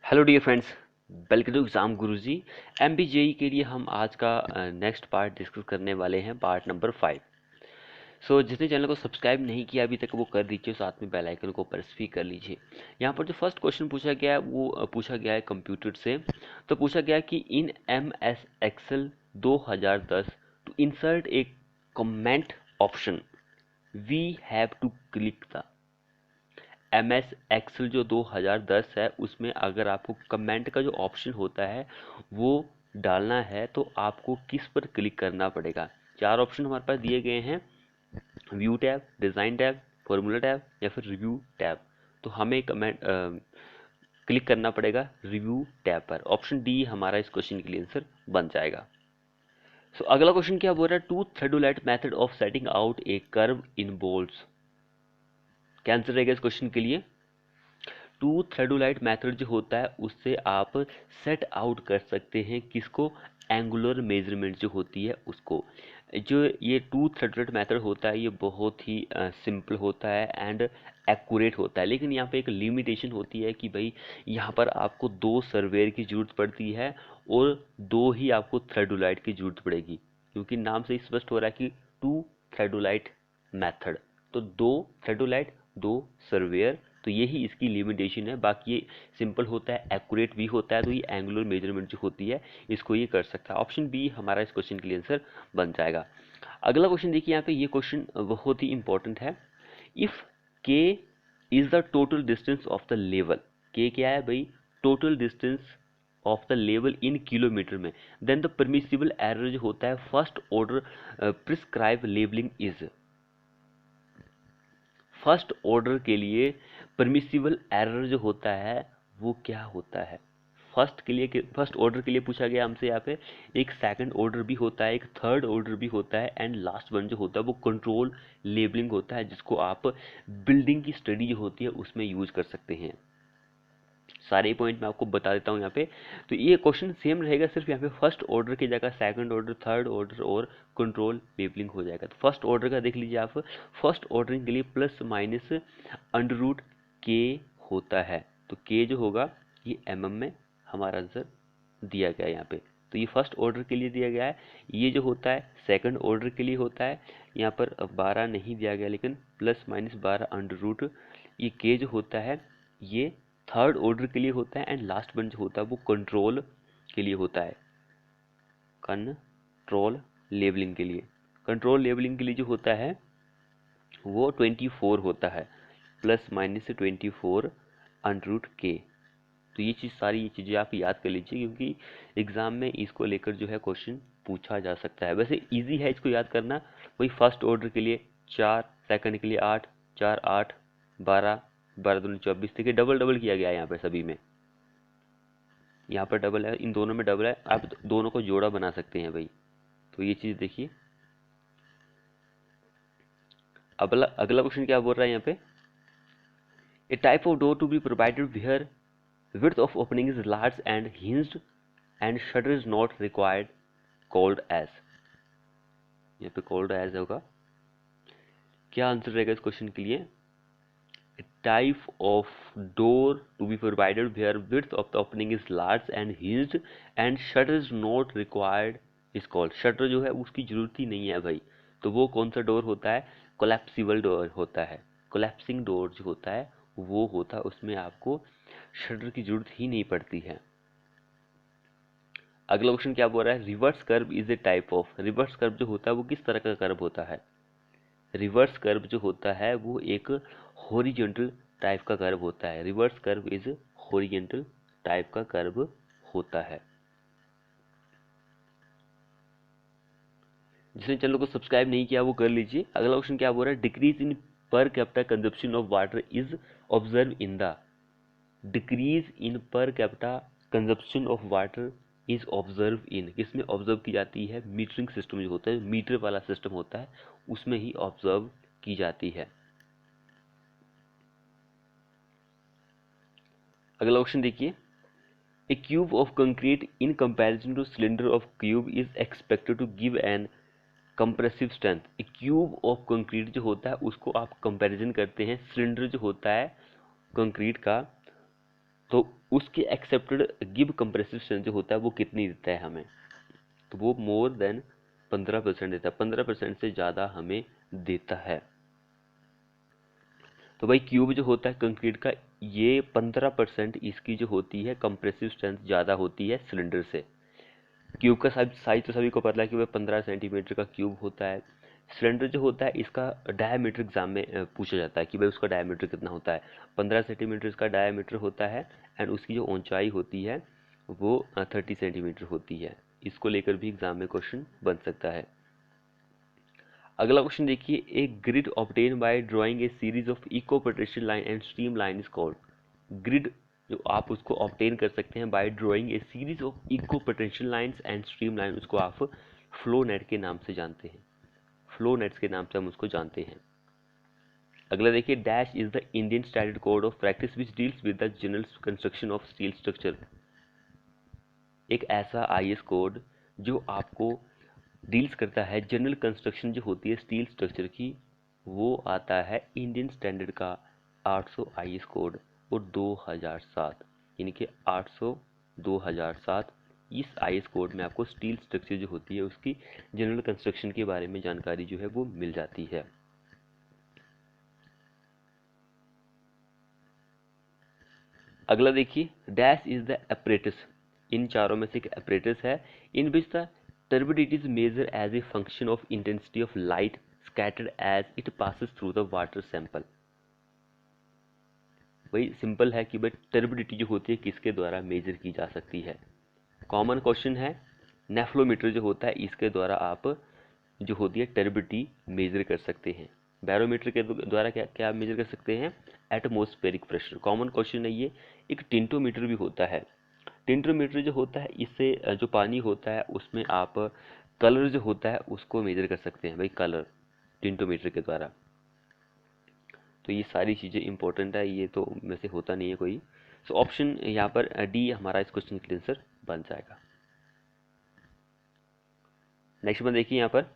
Hello dear friends, welcome to exam Guruji. MBJE के लिए हम आज का नेक्स्ट पार्ट डिस्कस करने वाले हैं, पार्ट नंबर 5। जिसने चैनल को सब्सक्राइब नहीं किया अभी तक वो कर दीजिए, साथ में बेल आइकन को प्रेस भी कर लीजिए। यहाँ पर जो फर्स्ट क्वेश्चन पूछा गया है वो पूछा गया है कंप्यूटर से। तो पूछा गया कि in M S Excel 2010 to insert a comment option we have to click the M S Excel जो 2010 है उसमें अगर आपको कमेंट का जो ऑप्शन होता है वो डालना है तो आपको किस पर क्लिक करना पड़ेगा। चार ऑप्शन हमारे पास दिए गए हैं, view tab, design tab, formula tab या फिर रिव्यू टैब। तो हमें कमेंट क्लिक करना पड़ेगा रिव्यू टैब पर। ऑप्शन डी हमारा इस क्वेश्चन के लिए आंसर बन जाएगा। अगला क्वेश्चन क्या बोल रहा है, two theodolite method of setting out a curve in bolts. क्या आंसर रहेगा इस क्वेश्चन के लिए? टू थ्रेडोलाइट मेथड जो होता है उससे आप सेट आउट कर सकते हैं किसको, एंगुलर मेजरमेंट जो होती है उसको। जो ये टू थ्रेडोलाइट मेथड होता है ये बहुत ही सिंपल होता है एंड एक्यूरेट होता है, लेकिन यहाँ पे एक लिमिटेशन होती है कि भाई यहाँ पर आपको दो सर्वेयर की जरूरत पड़ती है और दो ही आपको थ्रेडोलाइट की जरूरत पड़ेगी, क्योंकि नाम से स्पष्ट हो रहा है कि टू थ्रेडोलाइट मेथड। तो दो थ्रेडोलाइट, दो सर्वेयर, तो यही इसकी लिमिटेशन है। बाकी ये सिंपल होता है, एक्यूरेट भी होता है, तो ये एंगुलर मेजरमेंट जो होती है इसको ये कर सकता है। ऑप्शन बी हमारा इस क्वेश्चन के लिए आंसर बन जाएगा। अगला क्वेश्चन देखिए, यहाँ पे ये क्वेश्चन बहुत ही इंपॉर्टेंट है। इफ के is the total distance of the level, के क्या है भाई, total distance of the level in kilometre में, देन द परमिसिबल एरर जो होता है first order prescribe labelling is. First order के लिए परमिसिबल एरर जो होता है वो क्या होता है? फर्स्ट ऑर्डर के लिए पूछा गया हमसे यहाँ पे। एक सेकंड ऑर्डर भी होता है, एक थर्ड ऑर्डर भी होता है एंड लास्ट वन जो होता है वो कंट्रोल लेबलिंग होता है, जिसको आप बिल्डिंग की स्टडी जो होती है उसमें यूज कर सकते हैं। सारे पॉइंट मैं आपको बता देता हूँ यहाँ पे। तो ये क्वेश्चन सेम रहेगा, सिर्फ यहाँ पे फर्स्ट ऑर्डर की जगह सेकंड ऑर्डर, थर्ड ऑर्डर और कंट्रोल लेबलिंग हो जाएगा। तो फर्स्ट ऑर्डर का देख लीजिए आप, फर्स्ट ऑर्डरिंग के लिए प्लस माइनस अंडर रूट के होता है। तो के जो होगा ये mm में हमारा आंसर दिया गया है यहाँ पे। तो ये फर्स्ट ऑर्डर के लिए दिया गया है। ये जो होता है सेकंड ऑर्डर के लिए होता है। यहाँ पर 12 नहीं दिया गया, लेकिन प्लस माइनस 12 अंडर रूट। ये के जो होता है ये थर्ड ऑर्डर के लिए होता है एंड लास्ट वन जो होता है वो कंट्रोल के लिए होता है, कंट्रोल लेबलिंग के लिए। कंट्रोल लेबलिंग के लिए जो होता है वो 24 होता है, प्लस माइनस 24 अंडर रूट के। तो ये चीज़, सारी ये चीज़ें आप याद कर लीजिए, क्योंकि एग्जाम में इसको लेकर जो है क्वेश्चन पूछा जा सकता है। वैसे इजी है इसको याद करना। वही फर्स्ट ऑर्डर के लिए 4, सेकंड के लिए 8, 4 8 12, 12 दूनी 24। देखिए डबल डबल किया गया है यहाँ पे सभी में, यहाँ पर डबल है, इन दोनों में डबल है, आप दोनों को जोड़ा बना सकते हैं भाई। तो ये चीज़ देखिए। अब अगला क्वेश्चन क्या बोल रहा है यहाँ पे, a type of door to be provided where width of opening is large and hinged and shutter is not required, called as। यहाँ पे called as होगा। क्या आंसर रहेगा इस क्वेश्चन के लिए? Type of door to be provided where width of the opening is large and hinged and shutter is not required is called। Shutter जो है उसकी जरूरत ही नहीं है भाई। तो वो कौन सा डोर होता है? कोलैप्सिबल डोर होता है। कोलैप्सिंग डोर जो होता है वो होता है, उसमें आपको शटर की जरूरत ही नहीं पड़ती है। अगला क्वेश्चन क्या बोल रहा है, reverse curve is a type of. Reverse curve जो होता है वो किस तरह का कर्व होता है? रिवर्स कर्व जो होता है वो एक हॉरिजॉन्टल टाइप का कर्व होता है। Reverse curve is horizontal type का कर्व होता है। जिसने चैनल को सब्सक्राइब नहीं किया वो कर लीजिए। अगला क्वेश्चन क्या बोल रहा है, decrease in per capita consumption of water is observe in the. Decrease in per capita consumption of water is observe in, किसमें ऑब्जर्व की जाती है? मीटरिंग सिस्टम जो होता है, मीटर वाला सिस्टम होता है उसमें ही ऑब्जर्व की जाती है। अगला क्वेश्चन देखिए, a cube of concrete in comparison to cylinder of cube is expected to give an compressive strength. A cube of concrete जो होता है उसको आप कंपैरिजन करते हैं सिलेंडर जो होता है कंक्रीट का, तो उसके एक्सेप्टेड गिव कंप्रेसिव स्ट्रेंथ जो होता है वो कितनी देता है हमें, तो वो मोर देन 15% देता है, 15% से ज़्यादा हमें देता है। तो भाई क्यूब जो होता है कंक्रीट का, ये 15% इसकी जो होती है कंप्रेसिव स्ट्रेंथ ज़्यादा होती है सिलेंडर से। क्यूब का साइज तो सभी को पता है कि वह 15 सेंटीमीटर का क्यूब होता है। सिलेंडर जो होता है इसका डायमीटर एग्जाम में पूछा जाता है कि भाई उसका डायमीटर कितना होता है, 15 सेंटीमीटर इसका डायमीटर होता है एंड उसकी जो ऊंचाई होती है वो 30 सेंटीमीटर होती है। इसको लेकर भी एग्जाम में क्वेश्चन बन सकता है। अगला क्वेश्चन देखिए, एक grid obtain by drawing a series of equal potential line and stream line is called. Grid जो आप उसको ऑब्टेन कर सकते हैं by drawing a series of equal potential lines and stream line, उसको आप फ्लो नेट के नाम से जानते हैं, फ्लो नेट्स के नाम से हम उसको जानते हैं। अगला देखिए, dash is the Indian standard code of practice which deals with the general construction of steel structure. एक ऐसा आईएस कोड जो आपको डील्स करता है जनरल कंस्ट्रक्शन जो होती है स्टील स्ट्रक्चर की, वो आता है इंडियन स्टैंडर्ड का 800 आईएस कोड और 2007, यानी कि 800 2007। इस आईएस कोड में आपको स्टील स्ट्रक्चर जो होती है उसकी जनरल कंस्ट्रक्शन के बारे में जानकारी जो है वो मिल जाती है। अगला देखिए, डैश इज द apparatus, इन चारों में से एक apparatus है in which the turbidity is measured as a function of intensity of light scattered as it passes through the water sample। वही सिंपल है कि भाई टर्बिडिटी जो होती है किसके द्वारा मेजर की जा सकती है। कॉमन क्वेश्चन है, नेफ्लोमीटर जो होता है इसके द्वारा आप जो होती है टर्बिडिटी मेजर कर सकते हैं। बैरोमीटर के द्वारा क्या क्या मेजर कर सकते हैं, एटमॉस्फेरिक प्रेशर। कॉमन क्वेश्चन है ये। एक टिंटोमीटर भी होता है, टिंटोमीटर जो होता है इससे जो पानी होता है उसमें आप कलर जो होता है उसको मेजर कर सकते हैं भाई, कलर टिंटोमीटर के द्वारा। तो ये सारी चीज़ें इंपॉर्टेंट है, ये तो वैसे होता नहीं है कोई। सो ऑप्शन यहाँ पर डी हमारा इस क्वेश्चन का आंसर बन जाएगा। नेक्स्ट में देखिए यहाँ पर,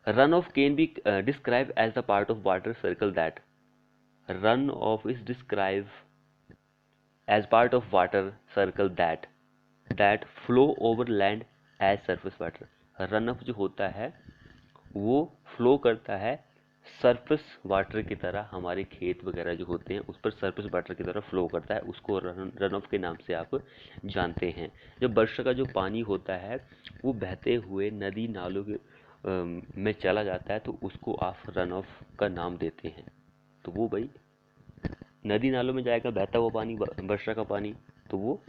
run off can be describe as the part of water circle that, run off is describe as part of water circle that flow over land as surface water. Run off जो होता है वो flow करता है surface water की तरह, हमारे खेत वगैरह जो होते हैं उस पर सरफेस वाटर की तरह फ्लो करता है, उसको रन ऑफ के नाम से आप जानते हैं। जब वर्षा का जो पानी होता है वो बहते हुए नदी नालों के में चला जाता है तो उसको आप रन ऑफ का नाम देते हैं। तो वो भाई नदी नालों में जाएगा बहता हुआ पानी, वर्षा का पानी, तो वो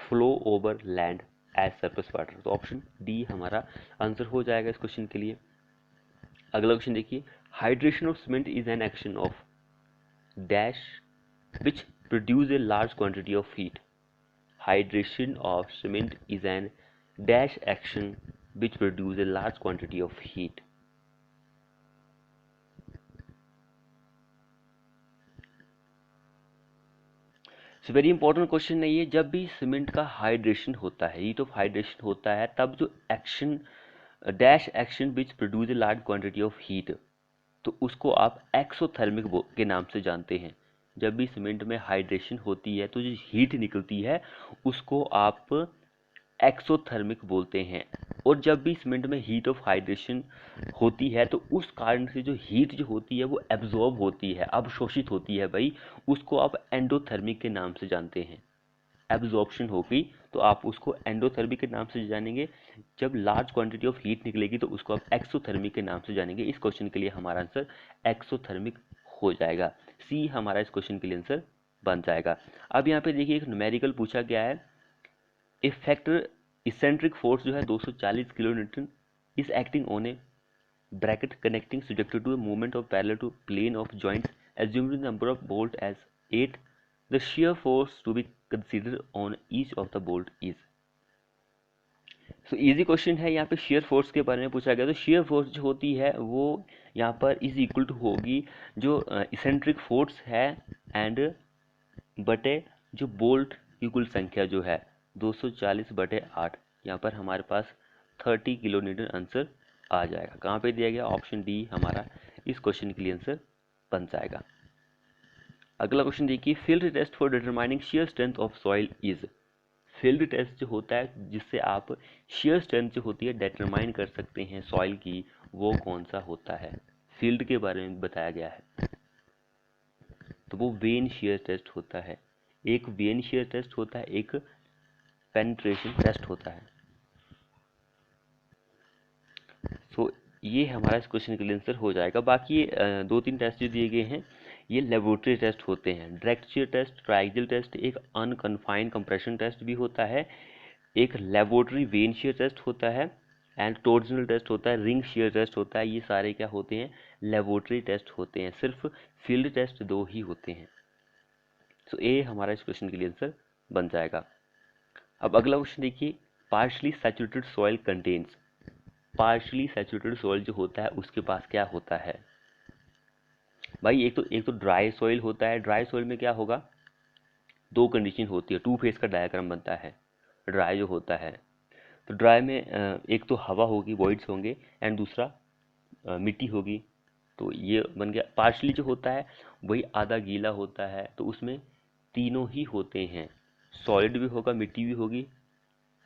flow over land as surface water. तो ऑप्शन डी हमारा आंसर हो जाएगा इस क्वेश्चन के लिए। अगला क्वेश्चन देखिए, hydration of cement is an action of dash which produce a large quantity of heat. Hydration of cement is an dash action which produce a large quantity of heat. Very important question है ये। जब भी cement का hydration होता है, heat of hydration होता है, तब जो action dash action which produce a large quantity of heat, तो उसको आप एक्सोथर्मिक के नाम से जानते हैं। जब भी सीमेंट में हाइड्रेशन होती है तो जो हीट निकलती है उसको आप एक्सोथर्मिक बोलते हैं। और जब भी सीमेंट में हीट ऑफ हाइड्रेशन होती है तो उस कारण से जो हीट जो होती है वो एब्जॉर्ब होती है, अवशोषित होती है भाई, उसको आप एंडोथर्मिक के नाम से जानते हैं। एब्जॉर्प्शन होगी तो आप उसको एंडोथर्मिक के नाम से जानेंगे, जब लार्ज क्वांटिटी ऑफ हीट निकलेगी तो उसको आप एक्सोथर्मिक के नाम से जानेंगे। इस क्वेश्चन के लिए हमारा आंसर एक्सोथर्मिक हो जाएगा, सी हमारा इस क्वेश्चन के लिए आंसर बन जाएगा। अब यहाँ पे देखिए एक न्यूमेरिकल पूछा गया है, इफेक्टर इसेंट्रिक फोर्स जो है 240 kilo Newton is acting on A bracket connecting subjected to a movement of parallel to plane of joints, assuming the number of bolt as 8, the shear force to be considered on each of the bolt is। So easy question है, यहाँ पे shear force के बारे में पूछा गया। तो shear force जो होती है वो यहाँ पर इज इक्वल टू होगी जो इसेंट्रिक फोर्स है एंड बटे जो बोल्ट की कुल संख्या जो है 240 बटे 8। यहाँ पर हमारे पास 30 किलो न्यूटन आंसर आ जाएगा। कहाँ पे दिया गया, ऑप्शन डी हमारा इस क्वेश्चन के लिए आंसर बन जाएगा। अगला क्वेश्चन देखिए, field test for determining shear strength of soil is. Field test जो होता है जिससे आप शेयर स्ट्रेंथ जो होती है डिटरमाइन कर सकते हैं सॉइल की, वो कौन सा होता है? फील्ड के बारे में बताया गया है, तो वो वेन शेयर टेस्ट होता है। एक वेन शेयर टेस्ट होता है, एक पेनिट्रेशन टेस्ट होता है। सो ये हमारा इस क्वेश्चन के लिए आंसर हो जाएगा। बाकी दो तीन टेस्ट जो दिए गए हैं ये लेबोरेटरी टेस्ट होते हैं। डायरेक्ट शेयर टेस्ट, ट्राइएक्सियल टेस्ट, एक अनकन्फाइंड कंप्रेशन टेस्ट भी होता है, एक लेबोरेटरी वेन शेयर टेस्ट होता है, एंड टॉर्जनल टेस्ट होता है, रिंग शेयर टेस्ट होता है। ये सारे क्या होते हैं? लेबोरेटरी टेस्ट होते हैं। सिर्फ फील्ड टेस्ट दो ही होते हैं। सो ए हमारा इस क्वेश्चन के लिए आंसर बन जाएगा। अब अगला क्वेश्चन देखिए, partially saturated soil contains. Partially saturated soil जो होता है उसके पास क्या होता है भाई? एक तो ड्राई सॉइल होता है। ड्राई सॉइल में क्या होगा? दो कंडीशन होती है, टू फेस का डायग्राम बनता है ड्राई जो होता है। तो ड्राई में एक तो हवा होगी, वॉइड्स होंगे, एंड दूसरा मिट्टी होगी। तो ये बन गया। पार्शली जो होता है वही आधा गीला होता है, तो उसमें तीनों ही होते हैं, सॉलिड भी होगा, मिट्टी भी होगी,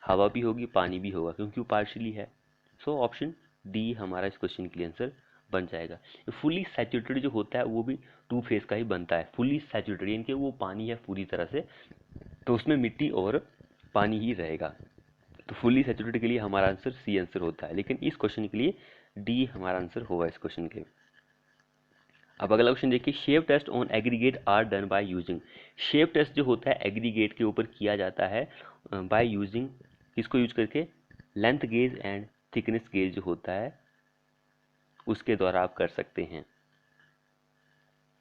हवा भी होगी, पानी भी होगा, क्योंकि वो पार्शली है। सो ऑप्शन डी हमारा इस क्वेश्चन के लिए आंसर बन जाएगा। फुली सैचुरेटेड जो होता है वो भी टू फेस का ही बनता है। फुली सैचुरेटेड यानी कि वो पानी है पूरी तरह से, तो उसमें मिट्टी और पानी ही रहेगा। तो फुली सैचुरेटेड के लिए हमारा आंसर सी आंसर होता है, लेकिन इस क्वेश्चन के लिए डी हमारा आंसर होगा इस क्वेश्चन के। अब अगला क्वेश्चन देखिए, shape test on aggregate are done by using. Shape test जो होता है एग्रीगेट के ऊपर किया जाता है बाय यूजिंग, किसको यूज करके? Length gauge and thickness gauge जो होता है उसके द्वारा आप कर सकते हैं।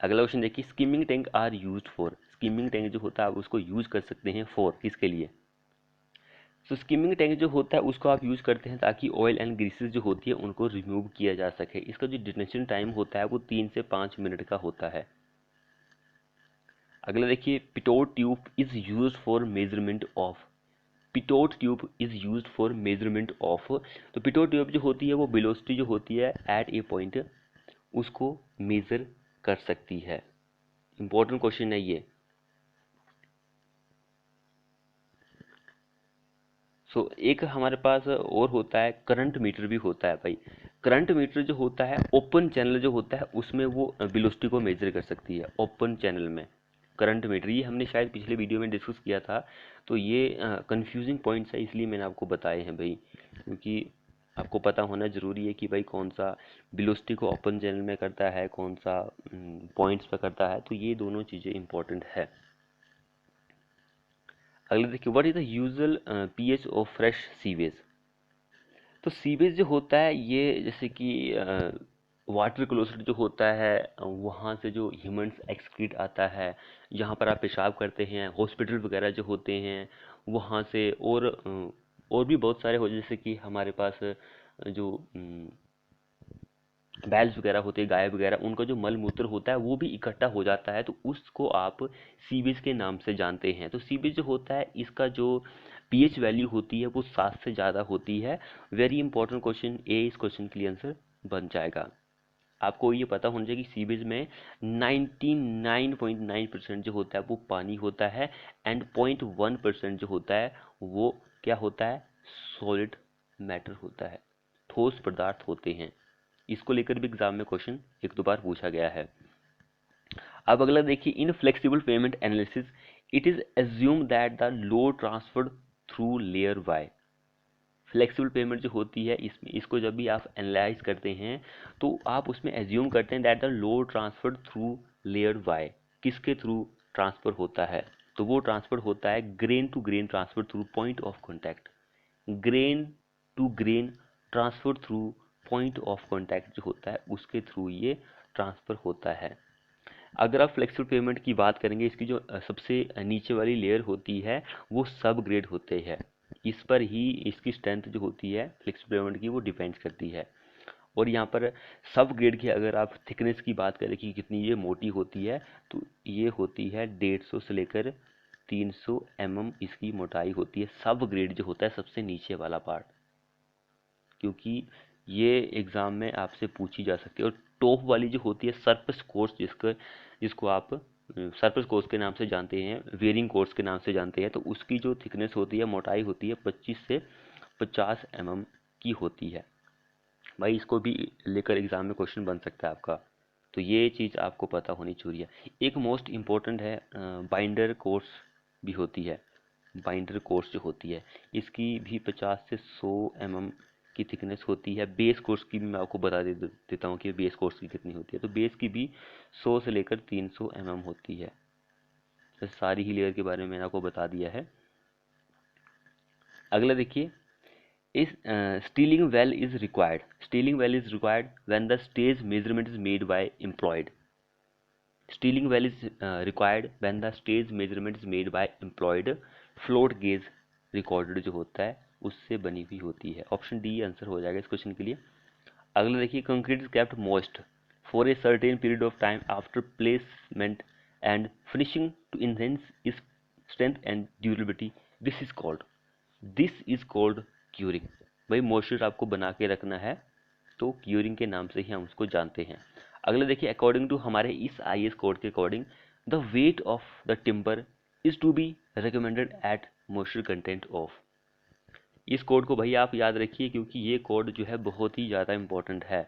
अगला क्वेश्चन देखिए, skimming tank are used for. Skimming tank जो होता है आप उसको यूज कर सकते हैं फॉर, किसके लिए? तो स्किमिंग टैंक जो होता है उसको आप यूज करते हैं ताकि ऑयल एंड ग्रीसेस जो होती है उनको रिमूव किया जा सके। इसका जो डिटेंशन टाइम होता है वो 3 से 5 मिनट का होता है। अगला देखिए, Pitot tube is use for measurement of. Pitot tube is use for measurement of. तो पिटोट ट्यूब जो होती है वो वेलोसिटी जो होती है एट ए पॉइंट उसको मेजर कर सकती है। इंपॉर्टेंट क्वेश्चन है ये। सो एक हमारे पास और होता है करंट मीटर भी होता है भाई। करंट मीटर जो होता है ओपन चैनल जो होता है उसमें वो वेलोसिटी को मेजर कर सकती है। ओपन चैनल में करंट मीटर, ये हमने शायद पिछले वीडियो में डिस्कस किया था। तो ये कंफ्यूजिंग पॉइंट्स है, इसलिए मैंने आपको बताए हैं भाई, क्योंकि आपको पता होना ज़रूरी है कि भाई कौन सा वेलोसिटी को ओपन चैनल में करता है, कौन सा पॉइंट्स पे करता है। तो ये दोनों चीज़ें इंपॉर्टेंट है। अगला देखिए, what is the usual pH of fresh sewage. तो सीवेज जो होता है ये जैसे कि वाटर क्लोसेट जो होता है वहाँ से जो ह्यूमन्स एक्सक्रीट आता है, जहाँ पर आप पेशाब करते हैं, हॉस्पिटल वगैरह जो होते हैं वहाँ से, और भी बहुत सारे हो, जैसे कि हमारे पास जो बैल्स वगैरह होते हैं, गाय वगैरह, उनका जो मल मूत्र होता है वो भी इकट्ठा हो जाता है, तो उसको आप सीवेज के नाम से जानते हैं। तो सीवेज जो होता है इसका जो पीएच वैल्यू होती है वो 7 से ज़्यादा होती है। वेरी इंपॉर्टेंट क्वेश्चन, ए इस क्वेश्चन के लिए आंसर बन जाएगा। आपको ये पता होना चाहिए कि सीवेज में 99.9% जो होता है वो पानी होता है, एंड 0.1% जो होता है वो क्या होता है? सॉलिड मैटर होता है, ठोस पदार्थ होते हैं। इसको लेकर भी एग्जाम में क्वेश्चन एक दो बार पूछा गया है। अब अगला देखिए, in flexible pavement analysis it is assume that the load transferred through layer Y. Flexible pavement जो होती है इसको जब भी आप एनालाइज करते हैं तो आप उसमें एज्यूम करते हैं that the load transferred through layer Y. किसके थ्रू ट्रांसफर होता है? तो वो ट्रांसफर होता है grain to grain transfer through point of contact. Grain to grain transfer through point of contact जो होता है उसके थ्रू ये ट्रांसफर होता है। अगर आप फ्लेक्सिबल पेमेंट की बात करेंगे, इसकी जो सबसे नीचे वाली लेयर होती है वो सब ग्रेड होते हैं। इस पर ही इसकी स्ट्रेंथ जो होती है फ्लेक्सिबल पेमेंट की वो डिपेंड्स करती है। और यहाँ पर सब ग्रेड की अगर आप थिकनेस की बात करें कि कितनी ये मोटी होती है, तो ये होती है 150 से लेकर 300 mm इसकी मोटाई होती है। सब ग्रेड जो होता है सबसे नीचे वाला पार्ट, क्योंकि ये एग्ज़ाम में आपसे पूछी जा सकती है। और टॉप वाली जो होती है सरफेस कोर्स जिसको आप सरफेस कोर्स के नाम से जानते हैं, वेयरिंग कोर्स के नाम से जानते हैं, तो उसकी जो थिकनेस होती है, मोटाई होती है 25 से 50 mm की होती है। भाई इसको भी लेकर एग्जाम में क्वेश्चन बन सकता है आपका, तो ये चीज़ आपको पता होनी चाहिए। एक मोस्ट इम्पोर्टेंट है, बाइंडर कोर्स भी होती है। बाइंडर कोर्स जो होती है इसकी भी 50 से 100 mm की थिकनेस होती है। बेस कोर्स की भी मैं आपको बता देता हूँ कि बेस कोर्स की कितनी होती है। तो बेस की भी 100 से लेकर 300 mm होती है। तो सारी ही लेयर के बारे में मैंने आपको बता दिया है। अगला देखिए, is stealing well is required. Stealing well is required when the stage measurement is made by employed. Stealing well is required when the stage measurement is made by employed float gauge recorded जो होता है उससे बनी हुई होती है। Option D answer हो जाएगा इस क्वेश्चन के लिए। अगला देखिए, concrete is kept moist for a certain period of time after placement and finishing to enhance is strength and durability. This is called curing. भाई मॉइस्चर आपको बना के रखना है तो क्यूरिंग के नाम से ही हम उसको जानते हैं। अगला देखिए, अकॉर्डिंग टू हमारे इस आईएएस कोड के according the weight of the timber is to be recommended at moisture content of. इस कोड को भाई आप याद रखिए क्योंकि ये कोड जो है बहुत ही ज़्यादा इंपॉर्टेंट है।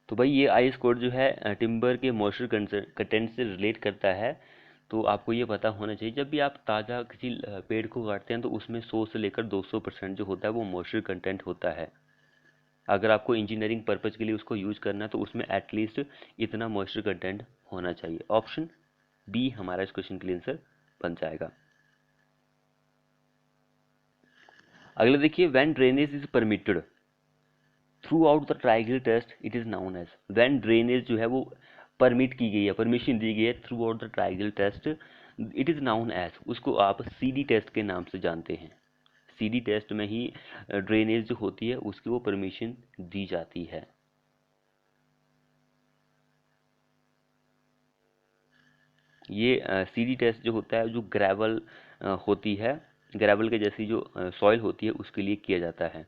तो भाई ये आईएएस कोड जो है टिम्बर के मॉइस्चर कंटेंट से रिलेट करता है, तो आपको ये पता होना चाहिए। जब भी आप ताज़ा किसी पेड़ को काटते हैं तो उसमें 100 से लेकर 200% जो होता है वो मॉइस्चर कंटेंट होता है। अगर आपको इंजीनियरिंग पर्पज़ के लिए उसको यूज़ करना है तो उसमें एटलीस्ट इतना मॉइस्चर कंटेंट होना चाहिए। ऑप्शन बी हमारा इस क्वेश्चन के लिए आंसर बन जाएगा। अगला देखिए, when drainage is permitted throughout the triangle test it is known as. When drainage जो है वो परमिट की गई है, परमिशन दी गई है throughout the triangle test, it is known as, उसको आप सीडी टेस्ट के नाम से जानते हैं। सीडी टेस्ट में ही ड्रेनेज जो होती है उसकी वो परमिशन दी जाती है। ये सीडी टेस्ट जो होता है जो ग्रेवल होती है, ग्रेवल के जैसी जो सॉइल होती है उसके लिए किया जाता है।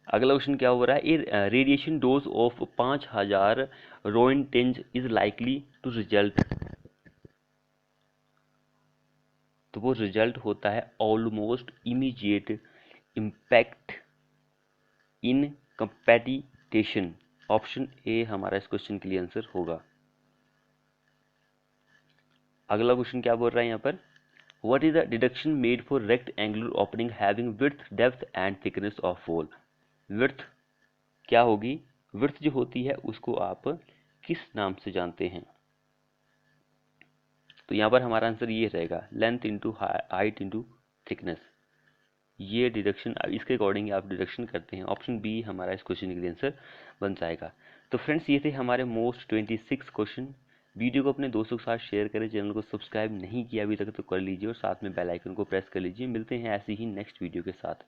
अगला क्वेश्चन क्या हो रहा है, a radiation dose of 5000 roentgens is likely to result. तो वो रिजल्ट होता है almost immediate impact incapacitation. Option A हमारा इस क्वेश्चन के लिए आंसर होगा। अगला क्वेश्चन क्या बोल रहा है यहाँ पर, what is the deduction made for rectangular opening having width depth and thickness of wall. Width क्या होगी, विड्थ जो होती है उसको आप किस नाम से जानते हैं। तो यहाँ पर हमारा आंसर ये रहेगा, length into height into thickness. ये डिडक्शन इसके अकॉर्डिंग आप डिडक्शन करते हैं। ऑप्शन बी हमारा इस क्वेश्चन के लिए आंसर बन जाएगा। तो फ्रेंड्स ये थे हमारे मोस्ट 26 क्वेश्चन। वीडियो को अपने दोस्तों के साथ शेयर करें, चैनल को सब्सक्राइब नहीं किया अभी तक तो कर लीजिए और साथ में बेल आइकन को प्रेस कर लीजिए। मिलते हैं ऐसी ही नेक्स्ट वीडियो के साथ।